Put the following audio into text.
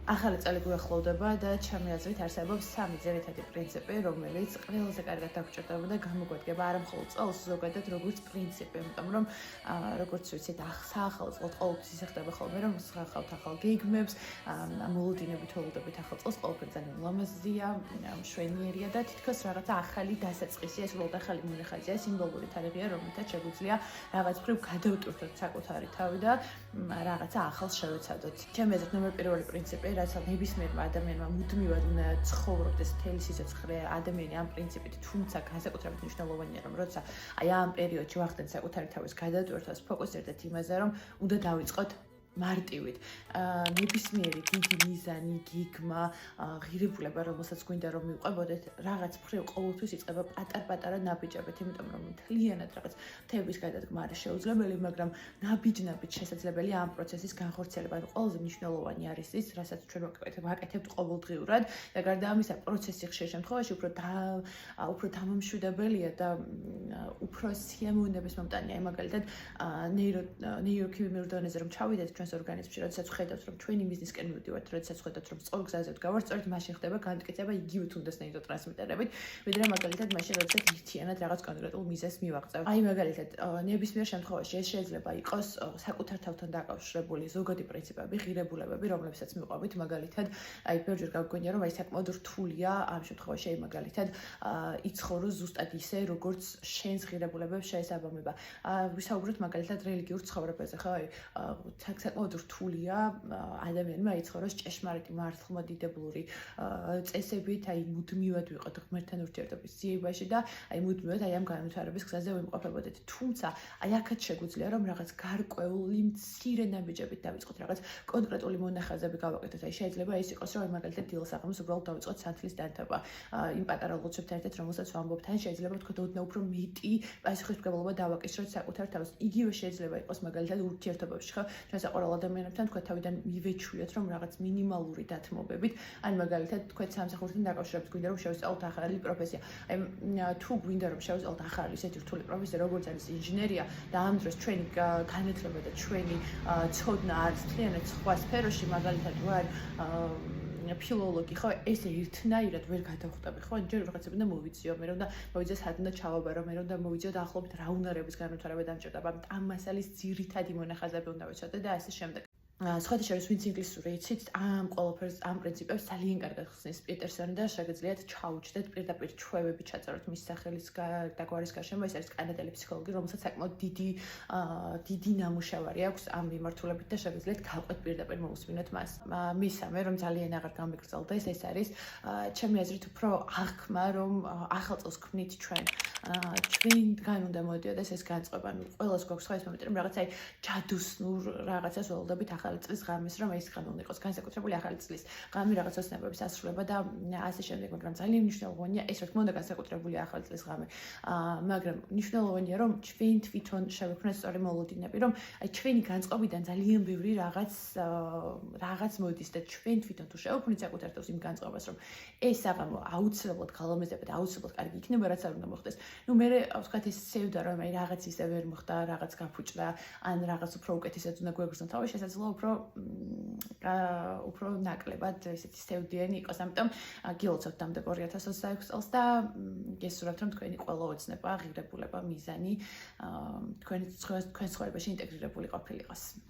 ახალი წელი გვიახლოვდება და ჩემი აზრით არსებობს სამი ძირითადი პრინციპი, რომელიც ყველაზე კარგად დაგჭირდება და გამოგვადგება არა მხოლოდ წელს, ზოგადად როგორც პრინციპი, იმიტომ რომ როგორც ვიცით, საახალ წელს ყოველთვის ისე ხდება ხოლმე, რომ ხავთ ახალ გეგმებს, მოლოდინებით ველოდებით ახალ წელს, ყველაფერი ძალიან ლამაზია, მშვენიერია და თითქოს რაღაცა ახალი დასაწყისი, ეს უბრალოდ ახალი მონახაზია, სიმბოლური თარიღია, რომელთაც შეგვიძლია რაღაც მხრივ გადავტვირთოთ საკუთარი თავი და რაღაცა ახალს შევეცადოთ. ჩემი აზრით, ნომერ პირველი პრინციპი, რაც ნებისმიერმა ადამიანმა მუდმივად უნდა ცხოვრობდეს მთელი სიცოცხლე ადამიანი ამ პრინციპით, თუმცა განსაკუთრებით მნიშვნელოვანია, რომ როცა აი ამ პერიოდში ვახდენთ საკუთარი თავის გადატვირთვას, ფოკუსირდეთ იმაზე, რომ უნდა დავიწყოთ მარტივით. ნებისმიერი დიდი მიზანი, გეგმა, ღირებულება, რომელსაც გვინდა რომ მივყვებოდეთ, რაღაც მხრივ ყოველთვის იწყება პატარ-პატარა ნაბიჯებით, იმიტომ რომ მთლიანად რაღაც მთების გადადგმა არის შეუძლებელი, მაგრამ ნაბიჯ-ნაბიჯ შესაძლებელია ამ პროცესის განხორციელება. ანუ ყველაზე მნიშვნელოვანი არის ის, რასაც ჩვენ ვაკეთებთ ყოველდღიურად და გარდა ამისა, პროცესი ხშირ შემთხვევაში უფრო დამამშვიდებელია და უფრო სიამოვნების მომტანია. მაგალითად, ნეიროქიმიურ დონეზე რომ ჩავიდეთ ჩვენს ორგანიზმში, როდესაც ვხედავთ, რომ ჩვენი მიზნისკენ მივდივართ, როდესაც ვხედავთ, რომ სწორ გზაზე ვდგავართ, სწორედ მაშინ ხდება განმტკიცება იგივე თუნდაც ნეიროტრანსმიტერებით, ვიდრე მაგალითად მაშინ, როდესაც ერთიანად რაღაც კონკრეტულ მიზეზს მივაღწევთ. აი მაგალითად, ნებისმიერ შემთხვევაში ეს შეიძლება იყოს საკუთარ თავთან დაკავშირებული ზოგადი პრინციპები, ღირებულებები, რომლებსაც მივყვებით, მაგალითად, აი ბევრჯერ გავგონია, რომ აი საკმაოდ რთულია ამ შემთხვევაში აი მაგალითად იცხოვრო ზუსტად ისე, როგორც შენს ღირებულებებს შეესაბამება. ვისაუბროთ მაგალითად რელიგიურ ცხოვრებაზე, ხო? აი საკმაოდ რთულია ადამიანმა იცხოვროს ჭეშმარიტი მართლმადიდებლური წესებით, აი მუდმივად ვიყოთ ღმერთთან ურთიერთობის ძიებაში და აი მუდმივად აი ამ განვითარების გზაზე ვიმყოფებოდეთ. თუმცა აი აქაც შეგვიძლია რომ რაღაც გარკვეული მცირე ნაბიჯებით დავიწყოთ, რაღაც კონკრეტული მონახაზები გავაკეთოთ. აი შეიძლება ის იყოს, რომ მაგალითად დილსაღამოს უბრალოდ დავიწყოთ სანთლის დანთება. იმ პატარა ლოცვებთან ერთად, რომელსაც ვამბობთ, ან შეიძლება ვთქვათ ოდნავ უფრო მეტი პასუხისმგებლობა დავაკისროთ საკუთარ თავს. იგივე შეიძლება იყოს მაგალითად ურთიერთობებში, ხო? ჩვენ საყვარელ ადამიანებთან თქვა თავიდან მივეჩვიოთ, რომ რაღაც მინიმალური დათმობებით, ან მაგალითად თქვენ სამსახურთან დაკავშირებით გვინდა რომ შევისწავლოთ ახალი პროფესია. აი თუ გვინდა რომ შევისწავლოთ ახალი ისეთი რთული პროფესია, როგორც არის ინჟინერია და ამ დროს ჩვენი განათლება და ჩვენი ცოდნა არის მთლიანად სხვა სფეროში, მაგალითად ვარ ფილოლოგი, ხო, ესე ერთნაირად ვერ გადავხტები, ხო? ჯერ რაღაცები უნდა მოვიძიო, მე რომ და მოვიძიო სად უნდა ჩავაბარო, მე რომ და მოვიძიო დაახლოებით რა უნარების განვითარება დამჭირდება. ამ მასალის ძირითადი მონახაზები უნდა ვიცოდე და ასე შემდეგ. სხვათა შორის ვინც ინგლისური იცით, ამ ყველაფერს, ამ პრინციპებს ძალიან კარგად ხსნის პიტერსონი და შეგიძლიათ ჩაუჯდეთ პირდაპირ ჩვევები ჩაწეროთ მის სახელის და გვარის გარშემო. ეს არის კანადელი ფსიქოლოგი, რომელსაც საკმაოდ დიდი ნამუშევარი აქვს ამ მიმართულებით და შეგიძლიათ გავყვეთ პირდაპირ მოусმინოთ მას. მისამე, რომ ძალიან აღარ გამიგრძელდეს, ეს არის ჩემი აზრით უფრო აღქმა, რომ ახალ წელს ქმნით ჩვენგან უნდა მოდიოდეს ეს განწყობა. ანუ ყველას გვაქვს სხვა ეს მომენტი, რომ რაღაც აი ჯადოსნურ რაღაცას ველოდებით ახალი წლის ღამეს, რომ ეს ღამე უნდა იყოს განსაკუთრებული ახალი წლის ღამე, რაღაც ოცნებების ასრულება და ასე შემდეგ, მაგრამ ძალიან მნიშვნელოვანია ეს, რა თქმა უნდა, განსაკუთრებული ახალი წლის ღამე. მაგრამ მნიშვნელოვანია, რომ ჩვენ თვითონ შევექმნათ სწორი მოლოდინები, რომ აი ჩვენი განწყობიდან ძალიან ბევრი რაღაც მოდის და ჩვენ თვითონ თუ შევექმნით საკუთარ თავს იმ განწყობას, რომ ეს საღამო აუცილებლად გალომეზებდა, აუცილებლად კარგი იქნება, რაც არ უნდა მოხდეს. ნუ მე ვთქვათ ის სევდა, რომ აი რაღაც ისე ვერ მოხდა, რაღაც გაფუჭდა, ან რაღაც უფრო უკეთესად უნდა გვეგრძნო თავი, შესაძლოა უფრო ნაკლებად ესეთი სევდიანი იყოს. ამიტომ გილოცავთ დამდეგ 2026 წელს და გესურვებთ, რომ თქვენი ყველა ოცნება, ღირებულება, მიზანი თქვენ ცხოვრებაში ინტეგრირებული ყოფილიყოს.